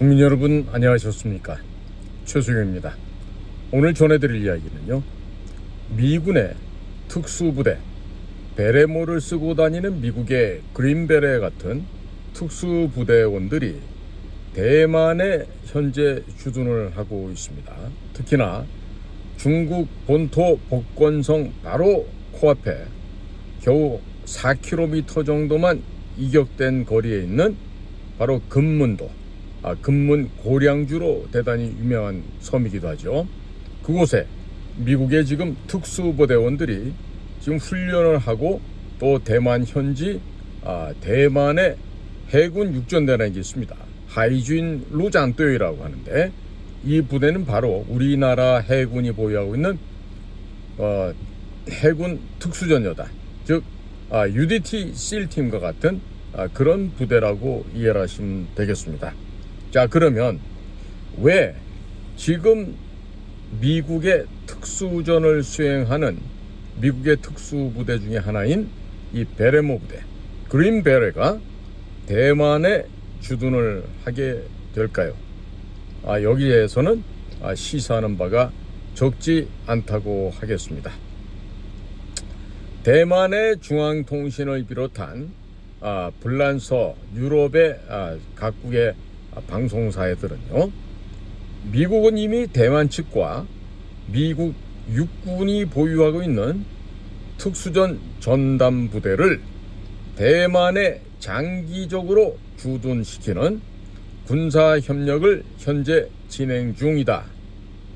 국민 여러분 안녕하셨습니까? 최수경입니다. 오늘 전해드릴 이야기는요, 미군의 특수부대 베레모를 쓰고 다니는 미국의 그린베레 같은 특수부대원들이 대만에 현재 주둔을 하고 있습니다. 특히나 중국 본토 복건성 바로 코앞에 겨우 4km 정도만 이격된 거리에 있는 바로 금문도, 금문 고량주로 대단히 유명한 섬이기도 하죠. 그곳에 미국의 지금 특수부대원들이 지금 훈련을 하고 또 대만 현지 대만의 해군 육전대라는 게 있습니다. 하이준 루잔뚜이라고 하는데, 이 부대는 바로 우리나라 해군이 보유하고 있는 해군 특수전여단, 즉 UDT SEAL팀과 같은 그런 부대라고 이해를 하시면 되겠습니다. 자, 그러면 왜 지금 미국의 특수전을 수행하는 미국의 특수부대 중에 하나인 이 베레모 부대, 그린베레가 대만에 주둔을 하게 될까요? 여기에서는 시사하는 바가 적지 않다고 하겠습니다. 대만의 중앙통신을 비롯한 불란서, 유럽의 각국의 방송사들은요, 미국은 이미 대만 측과 미국 육군이 보유하고 있는 특수전 전담 부대를 대만에 장기적으로 주둔시키는 군사 협력을 현재 진행 중이다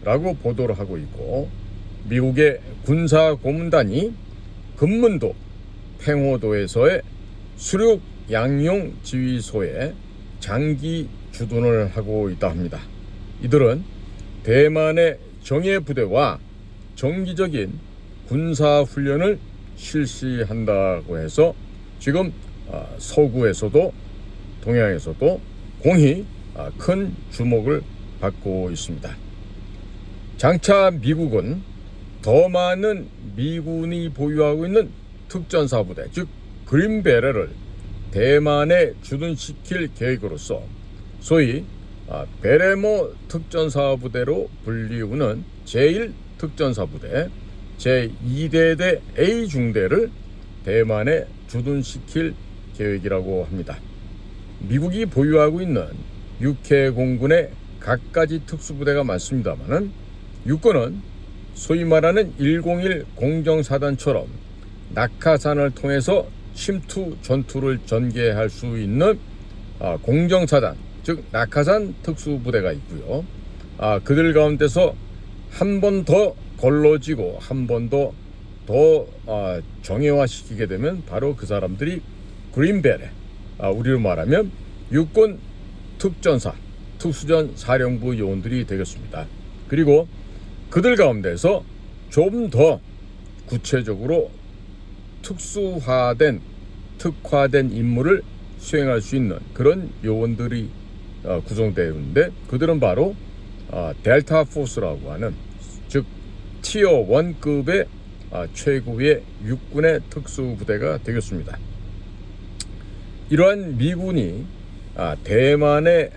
라고 보도를 하고 있고, 미국의 군사 고문단이 금문도, 팽호도에서의 수륙 양용 지휘소에 장기 주둔을 하고 있다 합니다. 이들은 대만의 정예 부대와 정기적인 군사 훈련을 실시한다고 해서 지금 서구에서도 동양에서도 공히 큰 주목을 받고 있습니다. 장차 미국은 더 많은 미군이 보유하고 있는 특전사 부대, 즉 그린베레를 대만에 주둔시킬 계획으로서 소위 베레모 특전사 부대로 불리우는 제1특전사 부대, 제2대대 A중대를 대만에 주둔시킬 계획이라고 합니다. 미국이 보유하고 있는 육해 공군의 갖가지 특수부대가 많습니다만, 육군은 소위 말하는 101 공정사단처럼 낙하산을 통해서 침투 전투를 전개할 수 있는 공정사단, 즉 낙하산 특수부대가 있고요. 그들 가운데서 한 번 더 걸러지고 한 번 더 정예화시키게 되면 바로 그 사람들이 그린베레, 우리로 말하면 육군 특전사, 특수전 사령부 요원들이 되겠습니다. 그리고 그들 가운데서 좀 더 구체적으로 특화된 임무를 수행할 수 있는 그런 요원들이 구성되어 있는데, 그들은 바로 델타 포스라고 하는, 즉 티어 1급의 최고의 육군의 특수부대가 되겠습니다. 이러한 미군이 대만의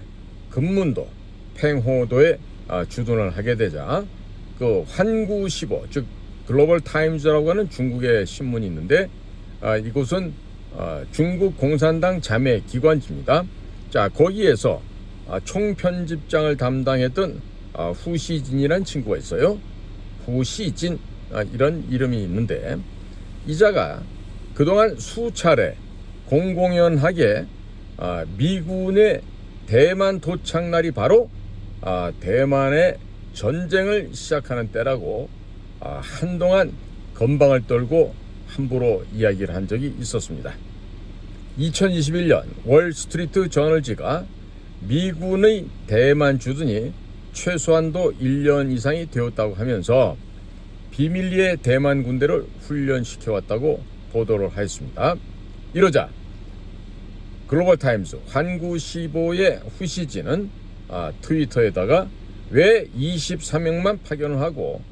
금문도, 팽호도에 주둔을 하게 되자 그 환구시보, 즉 글로벌 타임즈라고 하는 중국의 신문이 있는데, 이곳은 중국 공산당 자매 기관지입니다. 자, 거기에서 총편집장을 담당했던 후시진이라는 친구가 있어요. 후시진, 이런 이름이 있는데, 이자가 그동안 수차례 공공연하게 미군의 대만 도착 날이 바로 대만의 전쟁을 시작하는 때라고 한동안 건방을 떨고 함부로 이야기를 한 적이 있었습니다. 2021년 월스트리트 저널지가 미군의 대만 주둔이 최소한도 1년 이상이 되었다고 하면서 비밀리에 대만 군대를 훈련시켜왔다고 보도를 하였습니다. 이러자 글로벌 타임즈 환구시보의 후시진은 트위터에다가 왜 23명만 파견을 하고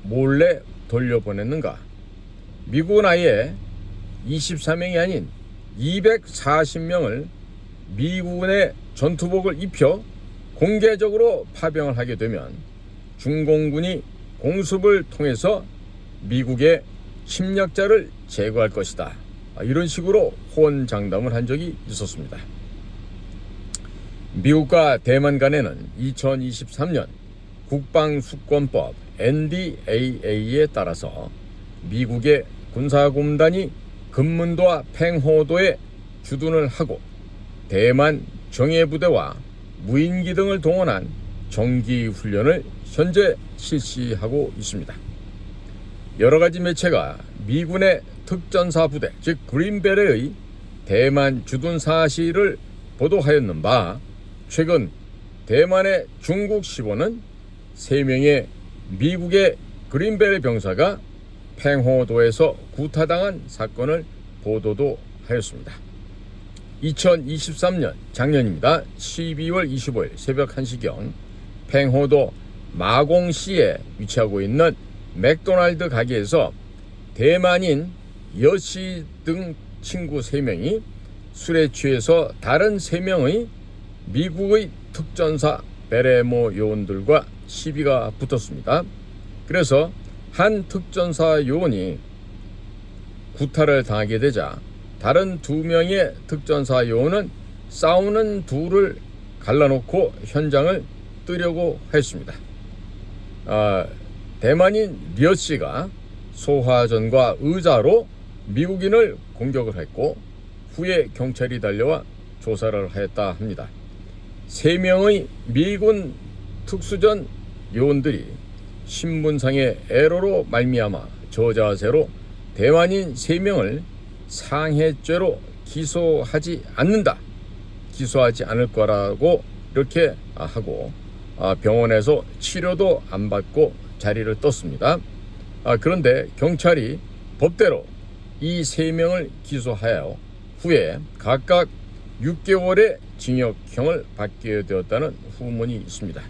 몰래 돌려보냈는가? 미국은 아예 24명이 아닌 240명을 미군의 전투복을 입혀 공개적으로 파병을 하게 되면 중공군이 공습을 통해서 미국의 침략자를 제거할 것이다. 이런 식으로 호언장담을 한 적이 있었습니다. 미국과 대만 간에는 2023년 국방수권법 NDAA에 따라서 미국의 군사공단이 금문도와 팽호도에 주둔을 하고 대만 정예부대와 무인기 등을 동원한 정기훈련을 현재 실시하고 있습니다. 여러 가지 매체가 미군의 특전사 부대, 즉 그린베레의 대만 주둔 사실을 보도하였는 바 최근 대만의 중국 시보는 3명의 미국의 그린베레 병사가 팽호도에서 구타당한 사건을 보도도 하였습니다. 2023년 작년입니다. 12월 25일 새벽 1시경 팽호도 마공시에 위치하고 있는 맥도날드 가게에서 대만인 여씨 등 친구 3명이 술에 취해서 다른 3명의 미국의 특전사 베레모 요원들과 시비가 붙었습니다. 그래서 한 특전사 요원이 구타를 당하게 되자 다른 2명의 특전사 요원은 싸우는 둘을 갈라놓고 현장을 뜨려고 했습니다. 대만인 려 씨가 소화전과 의자로 미국인을 공격을 했고 후에 경찰이 달려와 조사를 하였다 합니다. 3명의 미군 특수전 요원들이 신분상의 에러로 말미암아 저자세로 대만인 3명을 상해죄로 기소하지 않을 거라고 이렇게 하고 병원에서 치료도 안 받고 자리를 떴습니다. 그런데 경찰이 법대로 이 3명을 기소하여 후에 각각 6개월의 징역형을 받게 되었다는 후문이 있습니다.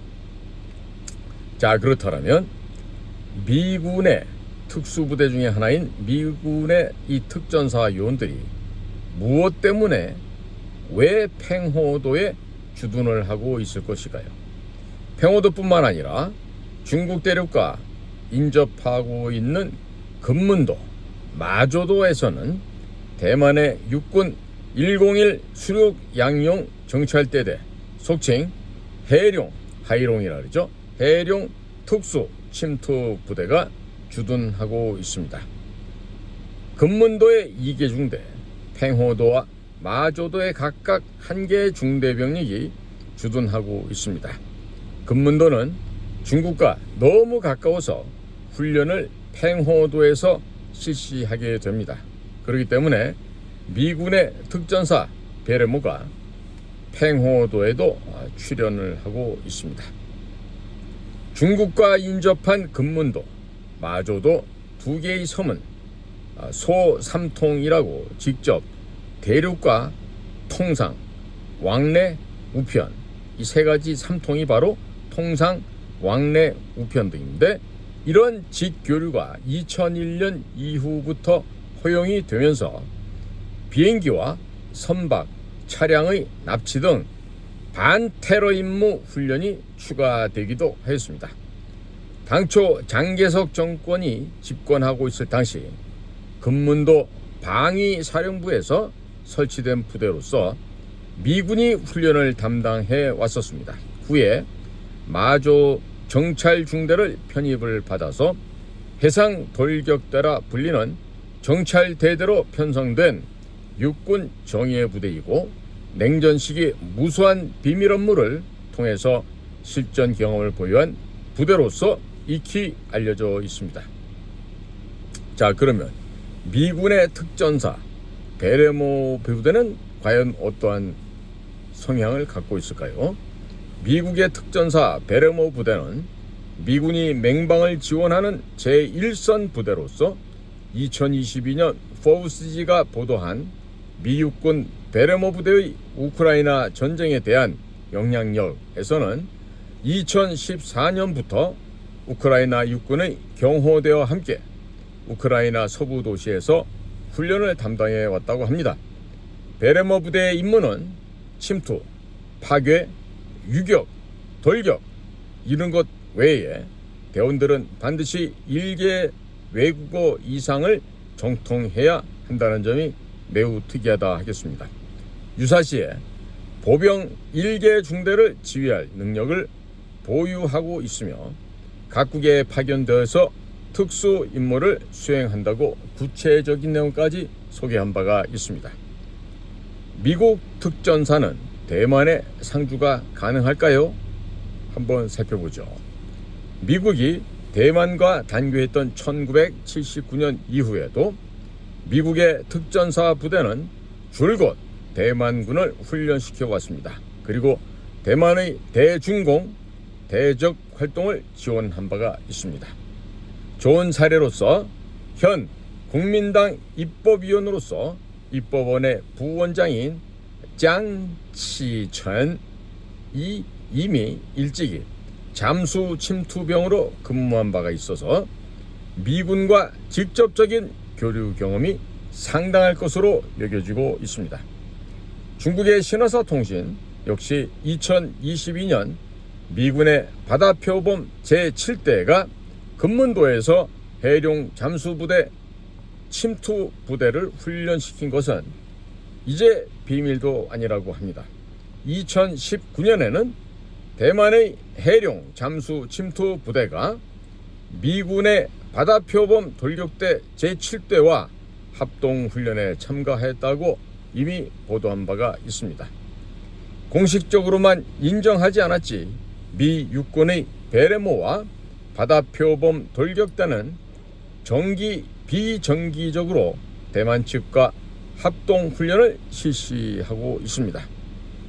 자, 그렇다면 미군의 특수부대 중에 하나인 미군의 이 특전사 요원들이 무엇 때문에 왜 팽호도에 주둔을 하고 있을 것일까요? 팽호도뿐만 아니라 중국 대륙과 인접하고 있는 금문도, 마조도에서는 대만의 육군 101 수륙 양용 정찰대대, 속칭 해룡, 하이롱이라 그러죠. 해룡 특수 침투 부대가 주둔하고 있습니다. 금문도의 2개 중대, 팽호도와 마조도의 각각 1개의 중대 병력이 주둔하고 있습니다. 금문도는 중국과 너무 가까워서 훈련을 팽호도에서 실시하게 됩니다. 그렇기 때문에 미군의 특전사 베레모가 팽호도에도 출현을 하고 있습니다. 중국과 인접한 금문도, 마조도 2개의 섬은 소삼통이라고 직접 대륙과 통상, 왕래, 우편, 이 3가지 삼통이 바로 통상, 왕래, 우편 등인데 이런 직교류가 2001년 이후부터 허용이 되면서 비행기와 선박, 차량의 납치 등 반테러 임무 훈련이 추가되기도 하였습니다. 당초 장개석 정권이 집권하고 있을 당시 금문도 방위사령부에서 설치된 부대로서 미군이 훈련을 담당해 왔었습니다. 후에 마조 정찰중대를 편입을 받아서 해상 돌격대라 불리는 정찰대대로 편성된 육군 정예부대이고 냉전 시기 무수한 비밀 업무를 통해서 실전 경험을 보유한 부대로서 익히 알려져 있습니다. 자, 그러면 미군의 특전사 베레모 부대는 과연 어떠한 성향을 갖고 있을까요? 미국의 특전사 베레모 부대는 미군이 맹방을 지원하는 제1선 부대로서 2022년 포브스지가 보도한 미육군 베레모 부대의 우크라이나 전쟁에 대한 영향력에서는 2014년부터 우크라이나 육군의 경호대와 함께 우크라이나 서부 도시에서 훈련을 담당해 왔다고 합니다. 베레모 부대의 임무는 침투, 파괴, 유격, 돌격 이런 것 외에 대원들은 반드시 1개 외국어 이상을 정통해야 한다는 점이 매우 특이하다 하겠습니다. 유사시에 보병 1개 중대를 지휘할 능력을 보유하고 있으며 각국에 파견되어서 특수 임무를 수행한다고 구체적인 내용까지 소개한 바가 있습니다. 미국 특전사는 대만의 상주가 가능할까요? 한번 살펴보죠. 미국이 대만과 단교했던 1979년 이후에도 미국의 특전사 부대는 줄곧 대만군을 훈련시켜 왔습니다. 그리고 대만의 대중공, 대적 활동을 지원한 바가 있습니다. 좋은 사례로서 현 국민당 입법위원으로서 입법원의 부원장인 짱치천이 이미 일찍이 잠수 침투병으로 근무한 바가 있어서 미군과 직접적인 교류 경험이 상당할 것으로 여겨지고 있습니다. 중국의 신화사 통신 역시 2022년 미군의 바다표범 제7대가 금문도에서 해룡 잠수부대 침투 부대를 훈련시킨 것은 이제 비밀도 아니라고 합니다. 2019년에는 대만의 해룡 잠수 침투 부대가 미군의 바다표범 돌격대 제7대와 합동훈련에 참가했다고 이미 보도한 바가 있습니다. 공식적으로만 인정하지 않았지 미 육군의 베레모와 바다표범 돌격대는 정기 비정기적으로 대만 측과 합동훈련을 실시하고 있습니다.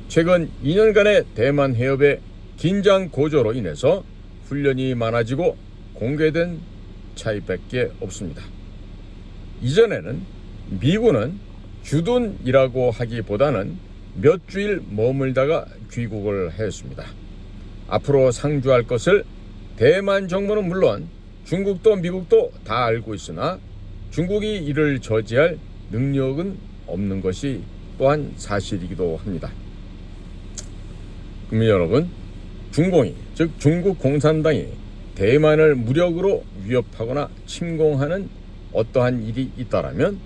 최근 2년간의 대만 해협의 긴장 고조로 인해서 훈련이 많아지고 공개된 차이밖에 없습니다. 이전에는 미군은 주둔이라고 하기보다는 몇 주일 머물다가 귀국을 했습니다. 앞으로 상주할 것을 대만 정부는 물론 중국도 미국도 다 알고 있으나 중국이 이를 저지할 능력은 없는 것이 또한 사실이기도 합니다. 국민 여러분, 중공이 즉 중국 공산당이 대만을 무력으로 위협하거나 침공하는 어떠한 일이 있다라면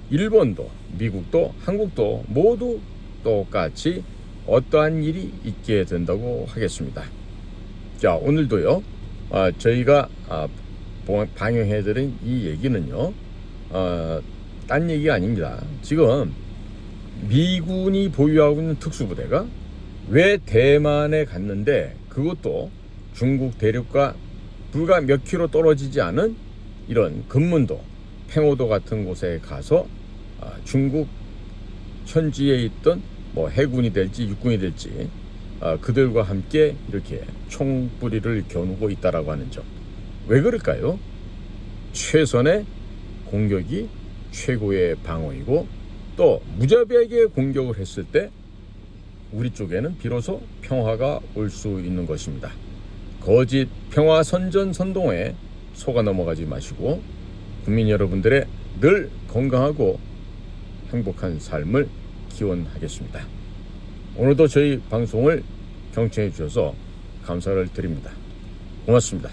일본도 미국도 한국도 모두 똑같이 어떠한 일이 있게 된다고 하겠습니다. 자, 오늘도요 저희가 방영해드린 이 얘기는요 딴 얘기가 아닙니다. 지금 미군이 보유하고 있는 특수부대가 왜 대만에 갔는데 그것도 중국 대륙과 불과 몇 킬로 떨어지지 않은 이런 금문도, 팽오도 같은 곳에 가서 중국 현지에 있던 해군이 될지 육군이 될지 그들과 함께 이렇게 총뿌리를 겨누고 있다라고 하는 점. 왜 그럴까요? 최선의 공격이 최고의 방어이고 또 무자비하게 공격을 했을 때 우리 쪽에는 비로소 평화가 올 수 있는 것입니다. 거짓 평화 선전선동에 속아 넘어가지 마시고 국민 여러분들의 늘 건강하고 행복한 삶을 기원하겠습니다. 오늘도 저희 방송을 경청해 주셔서 감사를 드립니다. 고맙습니다.